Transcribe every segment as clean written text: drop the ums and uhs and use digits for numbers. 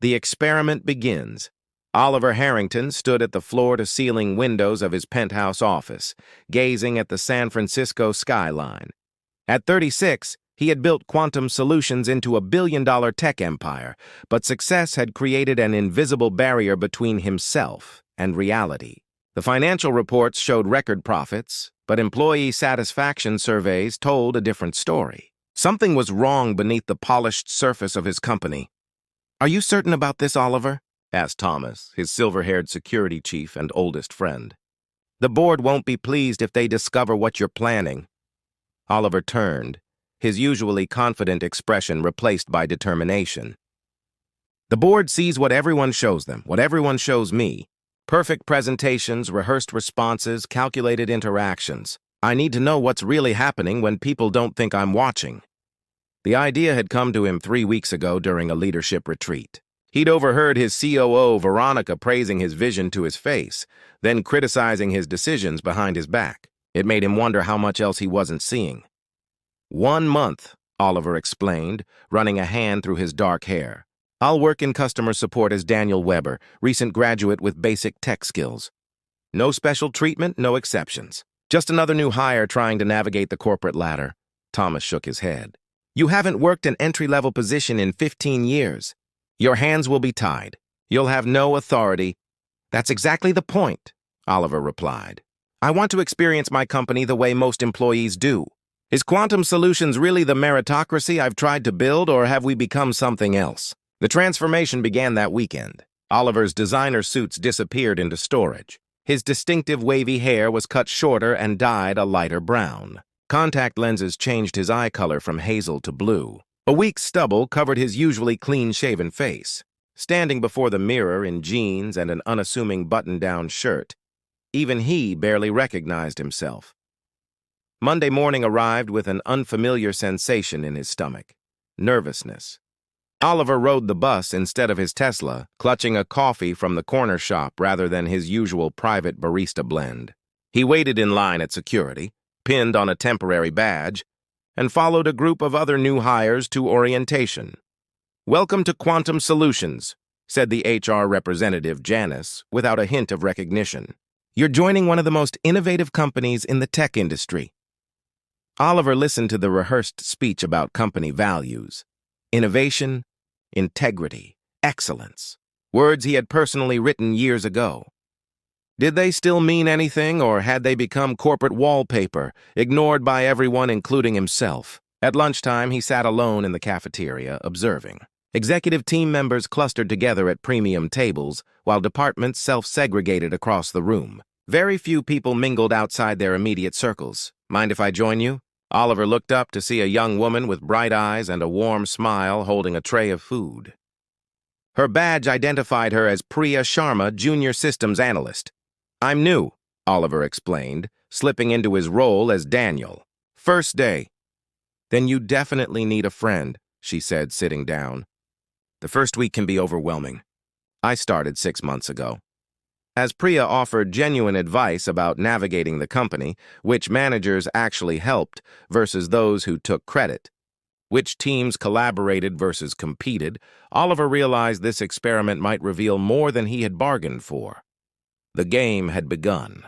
The experiment begins. Oliver Harrington stood at the floor-to-ceiling windows of his penthouse office, gazing at the San Francisco skyline. At 36, he had built Quantum Solutions into a billion-dollar tech empire, but success had created an invisible barrier between himself and reality. The financial reports showed record profits, but employee satisfaction surveys told a different story. Something was wrong beneath the polished surface of his company. "Are you certain about this, Oliver?" asked Thomas, his silver-haired security chief and oldest friend. "The board won't be pleased if they discover what you're planning." Oliver turned, his usually confident expression replaced by determination. "The board sees what everyone shows them, what everyone shows me. Perfect presentations, rehearsed responses, calculated interactions. I need to know what's really happening when people don't think I'm watching." The idea had come to him 3 weeks ago during a leadership retreat. He'd overheard his COO, Veronica, praising his vision to his face, then criticizing his decisions behind his back. It made him wonder how much else he wasn't seeing. 1 month, Oliver explained, running a hand through his dark hair. "I'll work in customer support as Daniel Weber, recent graduate with basic tech skills. No special treatment, no exceptions. Just another new hire trying to navigate the corporate ladder." Thomas shook his head. "You haven't worked an entry-level position in 15 years. Your hands will be tied. You'll have no authority." "That's exactly the point," Oliver replied. "I want to experience my company the way most employees do. Is Quantum Solutions really the meritocracy I've tried to build, or have we become something else?" The transformation began that weekend. Oliver's designer suits disappeared into storage. His distinctive wavy hair was cut shorter and dyed a lighter brown. Contact lenses changed his eye color from hazel to blue. A weak stubble covered his usually clean-shaven face. Standing before the mirror in jeans and an unassuming button-down shirt, even he barely recognized himself. Monday morning arrived with an unfamiliar sensation in his stomach: nervousness. Oliver rode the bus instead of his Tesla, clutching a coffee from the corner shop rather than his usual private barista blend. He waited in line at security, pinned on a temporary badge, and followed a group of other new hires to orientation. "Welcome to Quantum Solutions," said the HR representative, Janice, without a hint of recognition. "You're joining one of the most innovative companies in the tech industry." Oliver listened to the rehearsed speech about company values: innovation, integrity, excellence, words he had personally written years ago. Did they still mean anything, or had they become corporate wallpaper, ignored by everyone, including himself? At lunchtime, he sat alone in the cafeteria, observing. Executive team members clustered together at premium tables, while departments self-segregated across the room. Very few people mingled outside their immediate circles. "Mind if I join you?" Oliver looked up to see a young woman with bright eyes and a warm smile holding a tray of food. Her badge identified her as Priya Sharma, Junior Systems Analyst. "I'm new," Oliver explained, slipping into his role as Daniel. "First day." "Then you definitely need a friend," she said, sitting down. "The first week can be overwhelming. I started 6 months ago." As Priya offered genuine advice about navigating the company, which managers actually helped versus those who took credit, which teams collaborated versus competed, Oliver realized this experiment might reveal more than he had bargained for. The game had begun.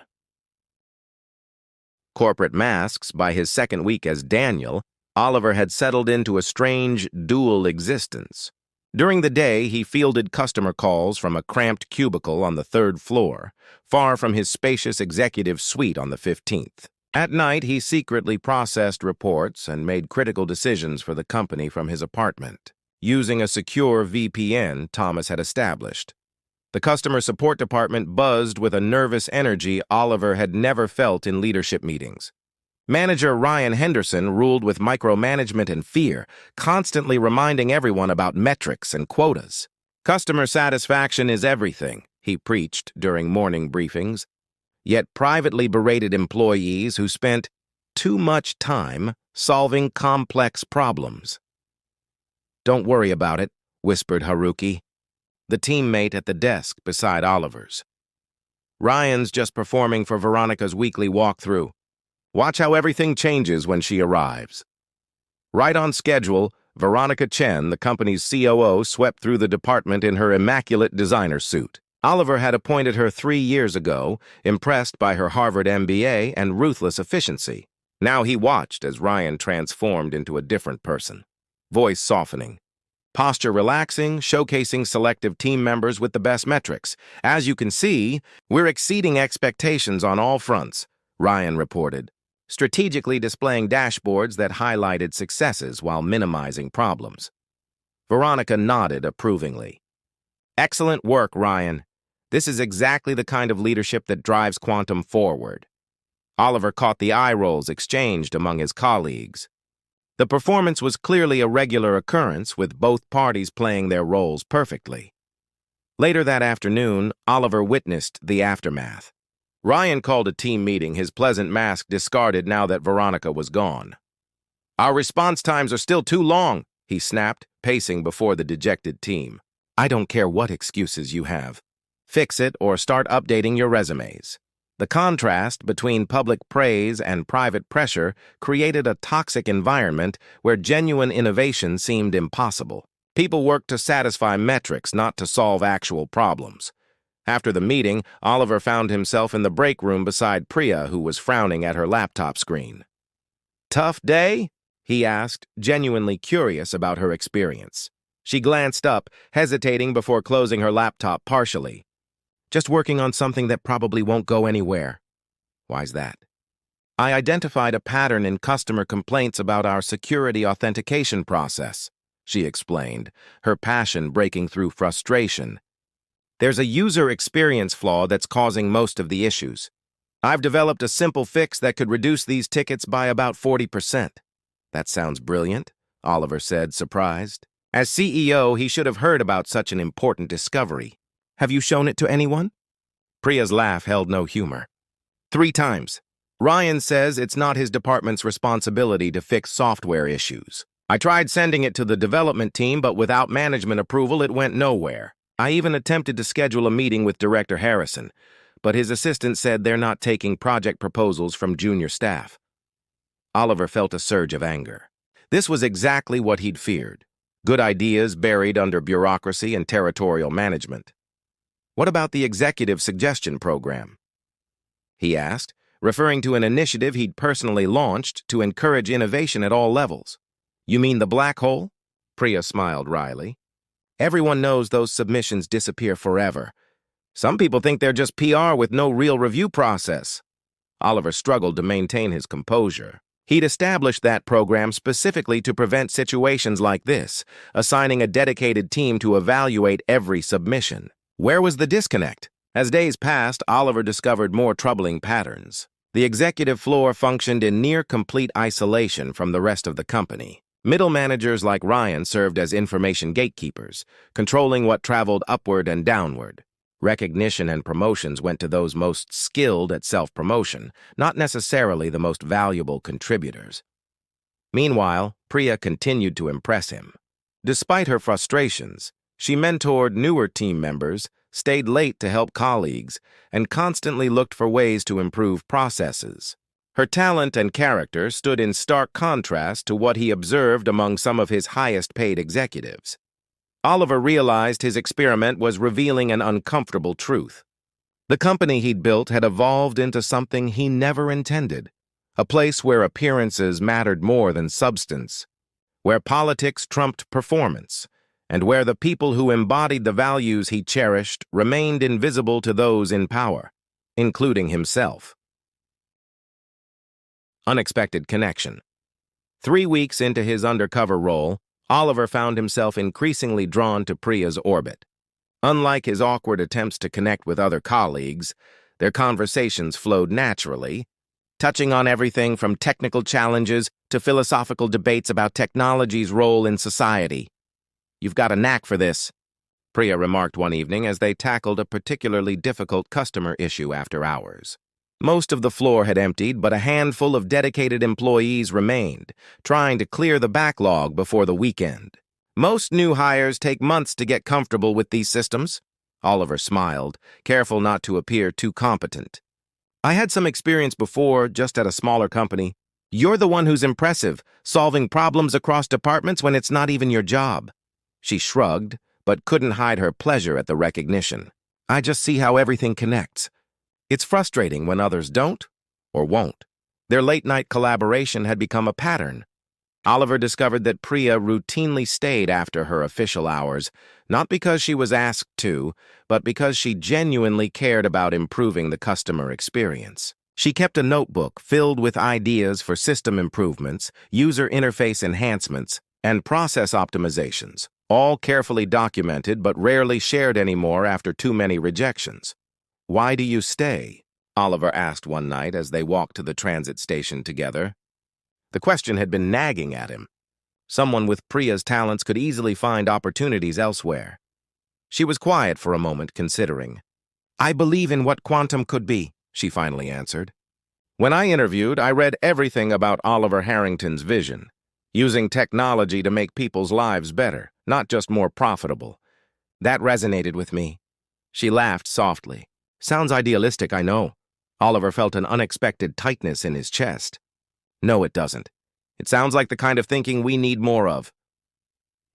Corporate masks, by his second week as Daniel, Oliver had settled into a strange, dual existence. During the day, he fielded customer calls from a cramped cubicle on the 3rd floor, far from his spacious executive suite on the 15th. At night, he secretly processed reports and made critical decisions for the company from his apartment, using a secure VPN Thomas had established. The customer support department buzzed with a nervous energy Oliver had never felt in leadership meetings. Manager Ryan Henderson ruled with micromanagement and fear, constantly reminding everyone about metrics and quotas. "Customer satisfaction is everything," he preached during morning briefings, yet privately berated employees who spent too much time solving complex problems. "Don't worry about it," whispered Haruki, the teammate at the desk beside Oliver's. "Ryan's just performing for Veronica's weekly walkthrough. Watch how everything changes when she arrives." Right on schedule, Veronica Chen, the company's COO, swept through the department in her immaculate designer suit. Oliver had appointed her 3 years ago, impressed by her Harvard MBA and ruthless efficiency. Now he watched as Ryan transformed into a different person. Voice softening. Posture relaxing, showcasing selective team members with the best metrics. As you can see, we're exceeding expectations on all fronts, Ryan reported, strategically displaying dashboards that highlighted successes while minimizing problems. Veronica nodded approvingly. Excellent work, Ryan. This is exactly the kind of leadership that drives Quantum forward. Oliver caught the eye rolls exchanged among his colleagues. The performance was clearly a regular occurrence, with both parties playing their roles perfectly. Later that afternoon, Oliver witnessed the aftermath. Ryan called a team meeting, his pleasant mask discarded now that Veronica was gone. "Our response times are still too long," he snapped, pacing before the dejected team. "I don't care what excuses you have. Fix it or start updating your resumes." The contrast between public praise and private pressure created a toxic environment where genuine innovation seemed impossible. People worked to satisfy metrics, not to solve actual problems. After the meeting, Oliver found himself in the break room beside Priya, who was frowning at her laptop screen. "Tough day?" he asked, genuinely curious about her experience. She glanced up, hesitating before closing her laptop partially. "Just working on something that probably won't go anywhere." "Why's that?" "I identified a pattern in customer complaints about our security authentication process," she explained, her passion breaking through frustration. "There's a user experience flaw that's causing most of the issues. I've developed a simple fix that could reduce these tickets by about 40%. "That sounds brilliant," Oliver said, surprised. As CEO, he should have heard about such an important discovery. "Have you shown it to anyone?" Priya's laugh held no humor. 3 times. Ryan says it's not his department's responsibility to fix software issues. I tried sending it to the development team, but without management approval, it went nowhere. I even attempted to schedule a meeting with Director Harrison, but his assistant said they're not taking project proposals from junior staff. Oliver felt a surge of anger. This was exactly what he'd feared. Good ideas buried under bureaucracy and territorial management. "What about the executive suggestion program?" he asked, referring to an initiative he'd personally launched to encourage innovation at all levels. "You mean the black hole?" Priya smiled wryly. "Everyone knows those submissions disappear forever. Some people think they're just PR with no real review process." Oliver struggled to maintain his composure. He'd established that program specifically to prevent situations like this, assigning a dedicated team to evaluate every submission. Where was the disconnect? As days passed, Oliver discovered more troubling patterns. The executive floor functioned in near-complete isolation from the rest of the company. Middle managers like Ryan served as information gatekeepers, controlling what traveled upward and downward. Recognition and promotions went to those most skilled at self-promotion, not necessarily the most valuable contributors. Meanwhile, Priya continued to impress him. Despite her frustrations, she mentored newer team members, stayed late to help colleagues, and constantly looked for ways to improve processes. Her talent and character stood in stark contrast to what he observed among some of his highest-paid executives. Oliver realized his experiment was revealing an uncomfortable truth. The company he'd built had evolved into something he never intended, a place where appearances mattered more than substance, where politics trumped performance, and where the people who embodied the values he cherished remained invisible to those in power, including himself. Unexpected connection. 3 weeks into his undercover role, Oliver found himself increasingly drawn to Priya's orbit. Unlike his awkward attempts to connect with other colleagues, their conversations flowed naturally, touching on everything from technical challenges to philosophical debates about technology's role in society. "You've got a knack for this," Priya remarked one evening as they tackled a particularly difficult customer issue after hours. Most of the floor had emptied, but a handful of dedicated employees remained, trying to clear the backlog before the weekend. "Most new hires take months to get comfortable with these systems," Oliver smiled, careful not to appear too competent. "I had some experience before, just at a smaller company. You're the one who's impressive, solving problems across departments when it's not even your job. She shrugged, but couldn't hide her pleasure at the recognition. I just see how everything connects. It's frustrating when others don't or won't. Their late-night collaboration had become a pattern. Oliver discovered that Priya routinely stayed after her official hours, not because she was asked to, but because she genuinely cared about improving the customer experience. She kept a notebook filled with ideas for system improvements, user interface enhancements, and process optimizations, all carefully documented but rarely shared anymore after too many rejections. "Why do you stay?" Oliver asked one night as they walked to the transit station together. The question had been nagging at him. Someone with Priya's talents could easily find opportunities elsewhere. She was quiet for a moment, considering. "I believe in what quantum could be," she finally answered. "When I interviewed, I read everything about Oliver Harrington's vision, using technology to make people's lives better, not just more profitable. That resonated with me." She laughed softly. "Sounds idealistic, I know." Oliver felt an unexpected tightness in his chest. "No, it doesn't. It sounds like the kind of thinking we need more of."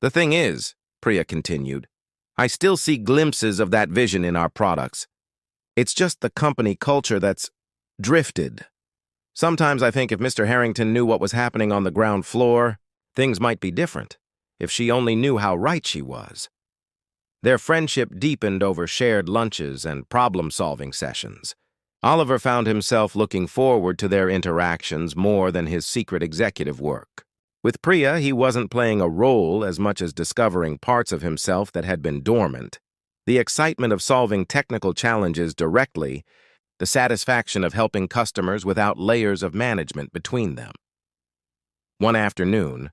"The thing is," Priya continued, "I still see glimpses of that vision in our products. It's just the company culture that's drifted. Sometimes I think if Mr. Harrington knew what was happening on the ground floor, things might be different, if she only knew how right she was." Their friendship deepened over shared lunches and problem-solving sessions. Oliver found himself looking forward to their interactions more than his secret executive work. With Priya, he wasn't playing a role as much as discovering parts of himself that had been dormant. The excitement of solving technical challenges directly, the satisfaction of helping customers without layers of management between them. One afternoon,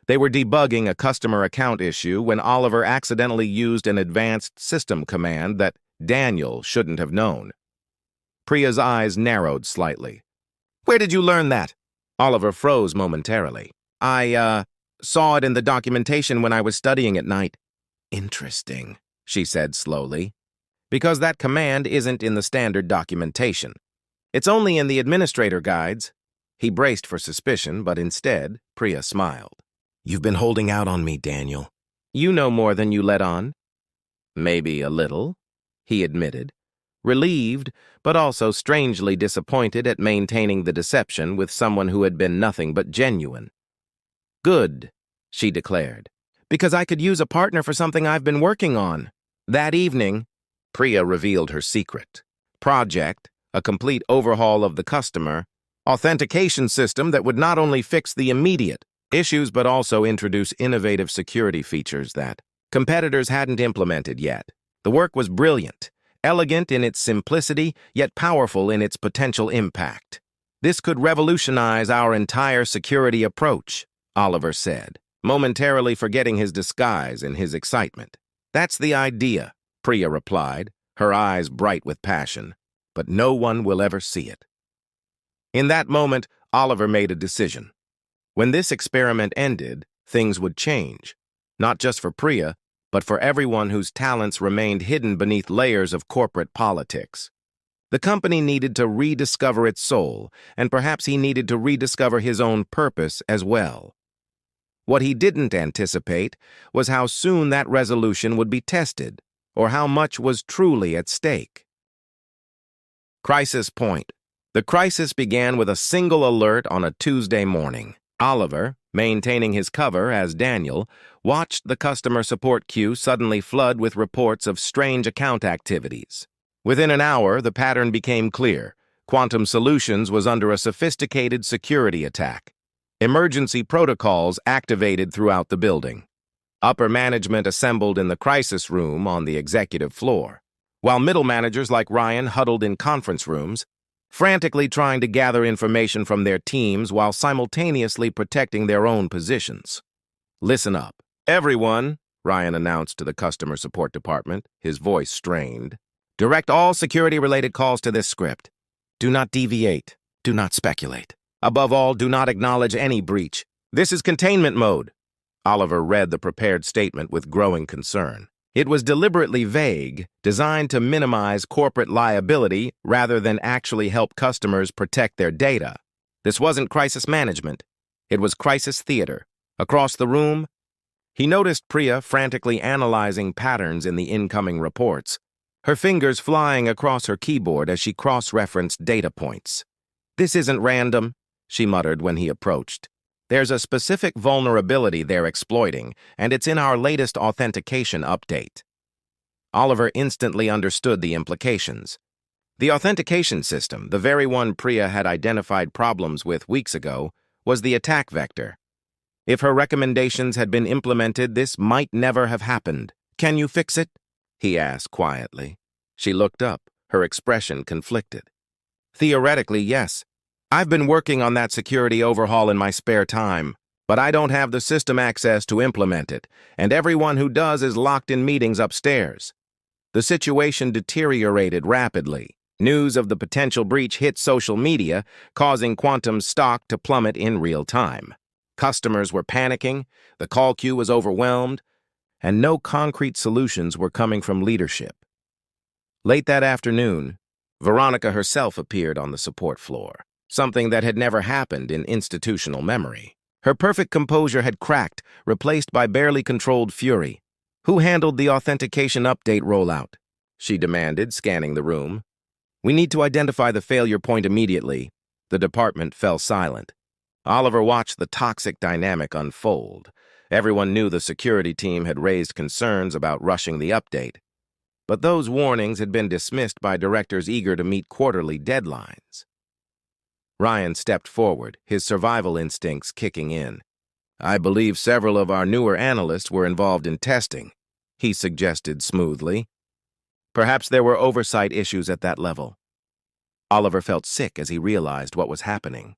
they were debugging a customer account issue when Oliver accidentally used an advanced system command that Daniel shouldn't have known. Priya's eyes narrowed slightly. "Where did you learn that?" Oliver froze momentarily. I saw it in the documentation when I was studying at night." "Interesting," she said slowly. "Because that command isn't in the standard documentation. It's only in the administrator guides." He braced for suspicion, but instead, Priya smiled. "You've been holding out on me, Daniel." "You know more than you let on." "Maybe a little," he admitted, relieved, but also strangely disappointed at maintaining the deception with someone who had been nothing but genuine. "Good," she declared, "because I could use a partner for something I've been working on." That evening, Priya revealed her secret. Project, a complete overhaul of the customer, authentication system that would not only fix the immediate issues but also introduce innovative security features that competitors hadn't implemented yet. The work was brilliant, elegant in its simplicity, yet powerful in its potential impact. "This could revolutionize our entire security approach," Oliver said, momentarily forgetting his disguise in his excitement. "That's the idea," Priya replied, her eyes bright with passion. "But no one will ever see it." In that moment, Oliver made a decision. When this experiment ended, things would change, not just for Priya, but for everyone whose talents remained hidden beneath layers of corporate politics. The company needed to rediscover its soul, and perhaps he needed to rediscover his own purpose as well. What he didn't anticipate was how soon that resolution would be tested, or how much was truly at stake. Crisis point. The crisis began with a single alert on a Tuesday morning. Oliver, maintaining his cover as Daniel, watched the customer support queue suddenly flood with reports of strange account activities. Within an hour, the pattern became clear. Quantum Solutions was under a sophisticated security attack. Emergency protocols activated throughout the building. Upper management assembled in the crisis room on the executive floor, while middle managers like Ryan huddled in conference rooms, frantically trying to gather information from their teams while simultaneously protecting their own positions. "Listen up, everyone," Ryan announced to the customer support department, his voice strained. "Direct all security-related calls to this script. Do not deviate. Do not speculate. Above all, do not acknowledge any breach. This is containment mode." Oliver read the prepared statement with growing concern. It was deliberately vague, designed to minimize corporate liability rather than actually help customers protect their data. This wasn't crisis management. It was crisis theater. Across the room, he noticed Priya frantically analyzing patterns in the incoming reports, her fingers flying across her keyboard as she cross-referenced data points. "This isn't random," she muttered when he approached. "There's a specific vulnerability they're exploiting, and it's in our latest authentication update." Oliver instantly understood the implications. The authentication system, the very one Priya had identified problems with weeks ago, was the attack vector. If her recommendations had been implemented, this might never have happened. "Can you fix it?" he asked quietly. She looked up, her expression conflicted. "Theoretically, yes. I've been working on that security overhaul in my spare time, but I don't have the system access to implement it, and everyone who does is locked in meetings upstairs." The situation deteriorated rapidly. News of the potential breach hit social media, causing Quantum's stock to plummet in real time. Customers were panicking, the call queue was overwhelmed, and no concrete solutions were coming from leadership. Late that afternoon, Veronica herself appeared on the support floor, something that had never happened in institutional memory. Her perfect composure had cracked, replaced by barely controlled fury. "Who handled the authentication update rollout?" she demanded, scanning the room. "We need to identify the failure point immediately." The department fell silent. Oliver watched the toxic dynamic unfold. Everyone knew the security team had raised concerns about rushing the update, but those warnings had been dismissed by directors eager to meet quarterly deadlines. Ryan stepped forward, his survival instincts kicking in. "I believe several of our newer analysts were involved in testing," he suggested smoothly. "Perhaps there were oversight issues at that level." Oliver felt sick as he realized what was happening.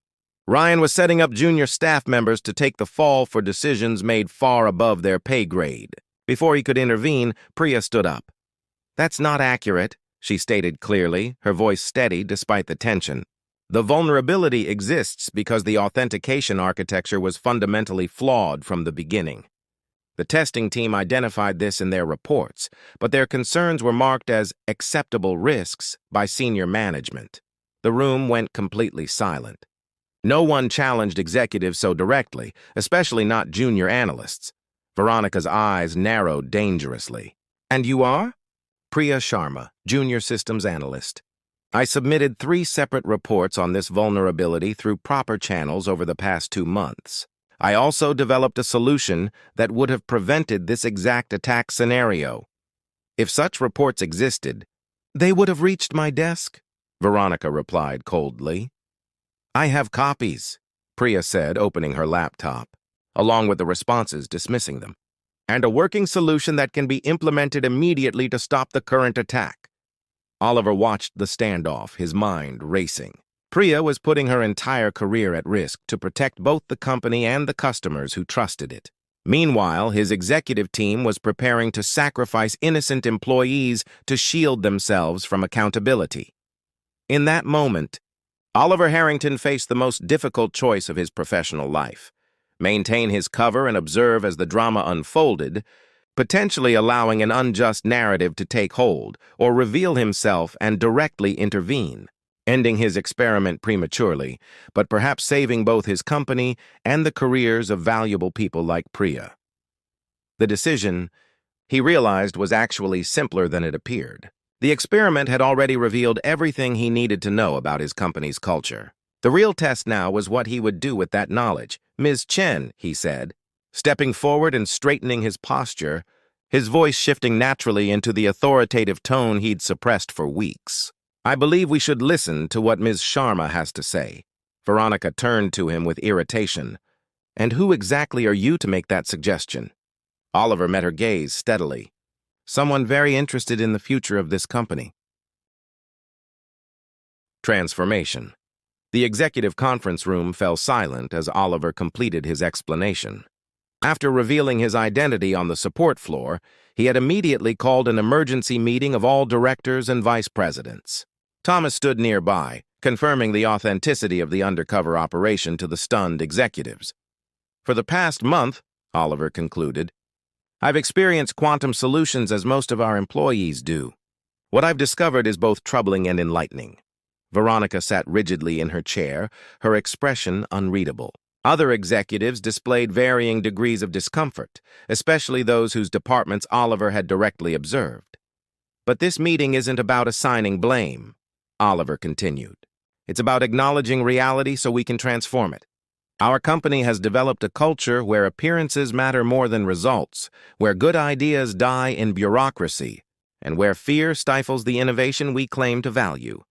Ryan was setting up junior staff members to take the fall for decisions made far above their pay grade. Before he could intervene, Priya stood up. "That's not accurate," she stated clearly, her voice steady despite the tension. "The vulnerability exists because the authentication architecture was fundamentally flawed from the beginning. The testing team identified this in their reports, but their concerns were marked as acceptable risks by senior management." The room went completely silent. No one challenged executives so directly, especially not junior analysts. Veronica's eyes narrowed dangerously. "And you are?" "Priya Sharma, junior systems analyst. I submitted 3 separate reports on this vulnerability through proper channels over the past 2 months. I also developed a solution that would have prevented this exact attack scenario. If such reports existed, they would have reached my desk," Veronica replied coldly. "I have copies," Priya said, opening her laptop, along with the responses dismissing them, "and a working solution that can be implemented immediately to stop the current attack." Oliver watched the standoff, his mind racing. Priya was putting her entire career at risk to protect both the company and the customers who trusted it. Meanwhile, his executive team was preparing to sacrifice innocent employees to shield themselves from accountability. In that moment, Oliver Harrington faced the most difficult choice of his professional life: maintain his cover and observe as the drama unfolded, potentially allowing an unjust narrative to take hold, or reveal himself and directly intervene, ending his experiment prematurely, but perhaps saving both his company and the careers of valuable people like Priya. The decision, he realized, was actually simpler than it appeared. The experiment had already revealed everything he needed to know about his company's culture. The real test now was what he would do with that knowledge. "Ms. Chen," he said, stepping forward and straightening his posture, his voice shifting naturally into the authoritative tone he'd suppressed for weeks. "I believe we should listen to what Ms. Sharma has to say." Veronica turned to him with irritation. "And who exactly are you to make that suggestion?" Oliver met her gaze steadily. "Someone very interested in the future of this company." Transformation. The executive conference room fell silent as Oliver completed his explanation. After revealing his identity on the support floor, he had immediately called an emergency meeting of all directors and vice presidents. Thomas stood nearby, confirming the authenticity of the undercover operation to the stunned executives. "For the past month," Oliver concluded, "I've experienced quantum solutions as most of our employees do. What I've discovered is both troubling and enlightening. Veronica sat rigidly in her chair, her expression unreadable. Other executives displayed varying degrees of discomfort, especially those whose departments Oliver had directly observed. But this meeting isn't about assigning blame, Oliver continued. It's about acknowledging reality so we can transform it. Our company has developed a culture where appearances matter more than results, where good ideas die in bureaucracy, and where fear stifles the innovation we claim to value.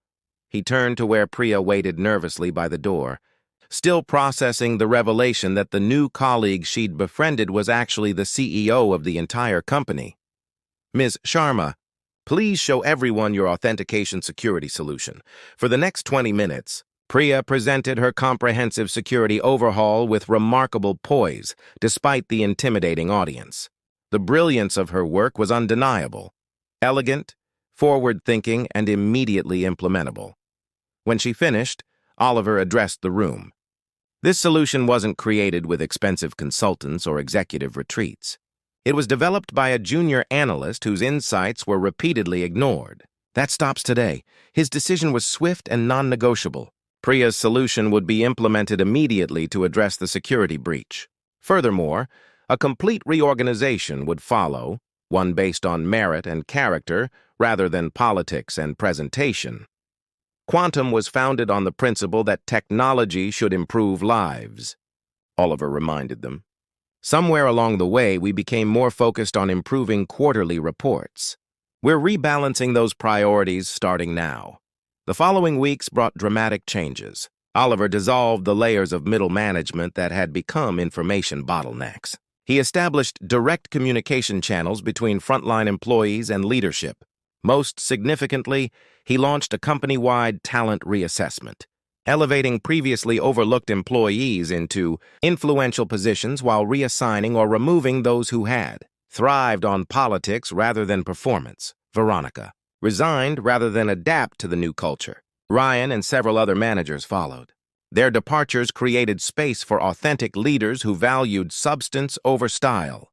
He turned to where Priya waited nervously by the door, still processing the revelation that the new colleague she'd befriended was actually the CEO of the entire company. Ms. Sharma, please show everyone your authentication security solution. For the next 20 minutes, Priya presented her comprehensive security overhaul with remarkable poise, despite the intimidating audience. The brilliance of her work was undeniable, elegant, forward-thinking, and immediately implementable. When she finished, Oliver addressed the room. This solution wasn't created with expensive consultants or executive retreats. It was developed by a junior analyst whose insights were repeatedly ignored. That stops today. His decision was swift and non-negotiable. Priya's solution would be implemented immediately to address the security breach. Furthermore, a complete reorganization would follow, one based on merit and character rather than politics and presentation. Quantum was founded on the principle that technology should improve lives, Oliver reminded them. Somewhere along the way, we became more focused on improving quarterly reports. We're rebalancing those priorities starting now. The following weeks brought dramatic changes. Oliver dissolved the layers of middle management that had become information bottlenecks. He established direct communication channels between frontline employees and leadership. Most significantly, he launched a company-wide talent reassessment, elevating previously overlooked employees into influential positions while reassigning or removing those who had thrived on politics rather than performance. Veronica resigned rather than adapt to the new culture. Ryan and several other managers followed. Their departures created space for authentic leaders who valued substance over style.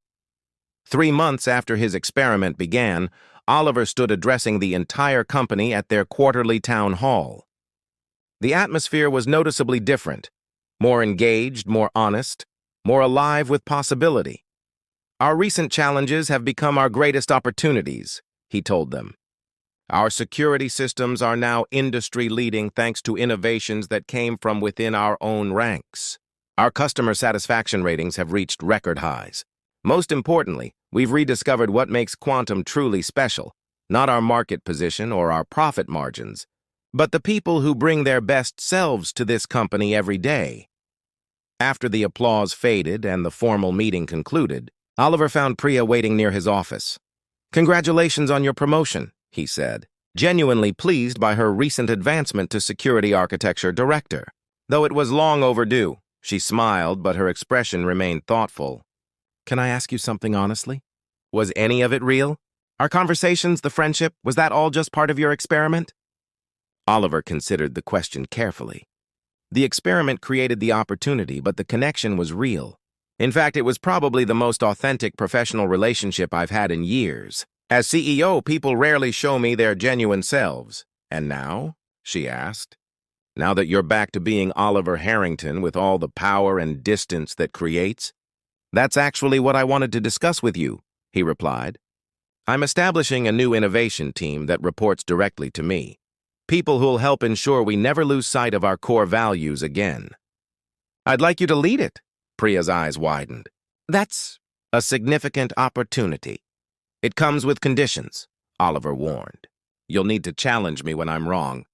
3 months after his experiment began, Oliver stood addressing the entire company at their quarterly town hall. The atmosphere was noticeably different, more engaged, more honest, more alive with possibility. Our recent challenges have become our greatest opportunities, he told them. Our security systems are now industry-leading thanks to innovations that came from within our own ranks. Our customer satisfaction ratings have reached record highs. Most importantly, we've rediscovered what makes Quantum truly special, not our market position or our profit margins, but the people who bring their best selves to this company every day. After the applause faded and the formal meeting concluded, Oliver found Priya waiting near his office. "Congratulations on your promotion," he said, genuinely pleased by her recent advancement to Security Architecture Director. Though it was long overdue, she smiled, but her expression remained thoughtful. "Can I ask you something honestly? Was any of it real? Our conversations, the friendship, was that all just part of your experiment?" Oliver considered the question carefully. The experiment created the opportunity, but the connection was real. In fact, it was probably the most authentic professional relationship I've had in years. As CEO, people rarely show me their genuine selves. "And now?" she asked. "Now that you're back to being Oliver Harrington with all the power and distance that creates?" "That's actually what I wanted to discuss with you," he replied. "I'm establishing a new innovation team that reports directly to me. People who'll help ensure we never lose sight of our core values again." "I'd like you to lead it." Priya's eyes widened. "That's a significant opportunity. It comes with conditions," Oliver warned. "You'll need to challenge me when I'm wrong.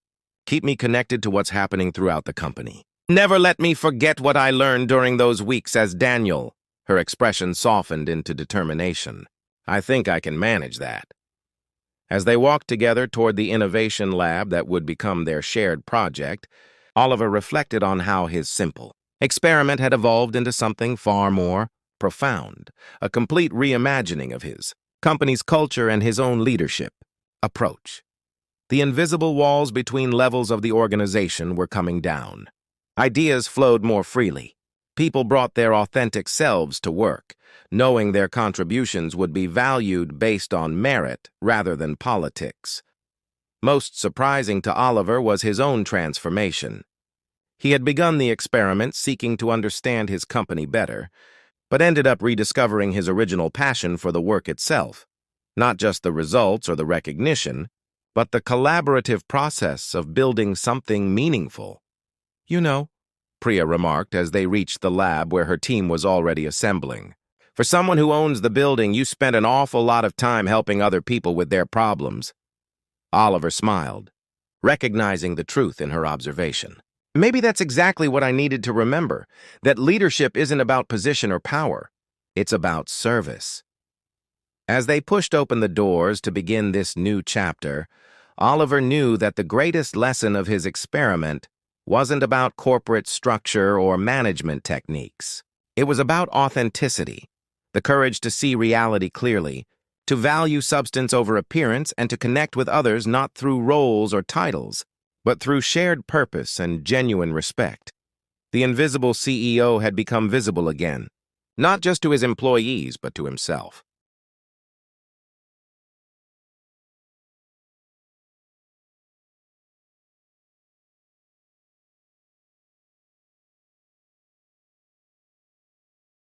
Keep me connected to what's happening throughout the company. Never let me forget what I learned during those weeks as Daniel." Her expression softened into determination. "I think I can manage that." As they walked together toward the innovation lab that would become their shared project, Oliver reflected on how his simple experiment had evolved into something far more profound, a complete reimagining of his company's culture and his own leadership approach. The invisible walls between levels of the organization were coming down. Ideas flowed more freely. People brought their authentic selves to work, knowing their contributions would be valued based on merit rather than politics. Most surprising to Oliver was his own transformation. He had begun the experiment seeking to understand his company better, but ended up rediscovering his original passion for the work itself. Not just the results or the recognition, but the collaborative process of building something meaningful. "You know," Priya remarked as they reached the lab where her team was already assembling. "For someone who owns the building, you spent an awful lot of time helping other people with their problems." Oliver smiled, recognizing the truth in her observation. "Maybe that's exactly what I needed to remember, that leadership isn't about position or power. It's about service." As they pushed open the doors to begin this new chapter, Oliver knew that the greatest lesson of his experiment wasn't about corporate structure or management techniques. It was about authenticity, the courage to see reality clearly, to value substance over appearance, and to connect with others not through roles or titles, but through shared purpose and genuine respect. The invisible CEO had become visible again, not just to his employees, but to himself.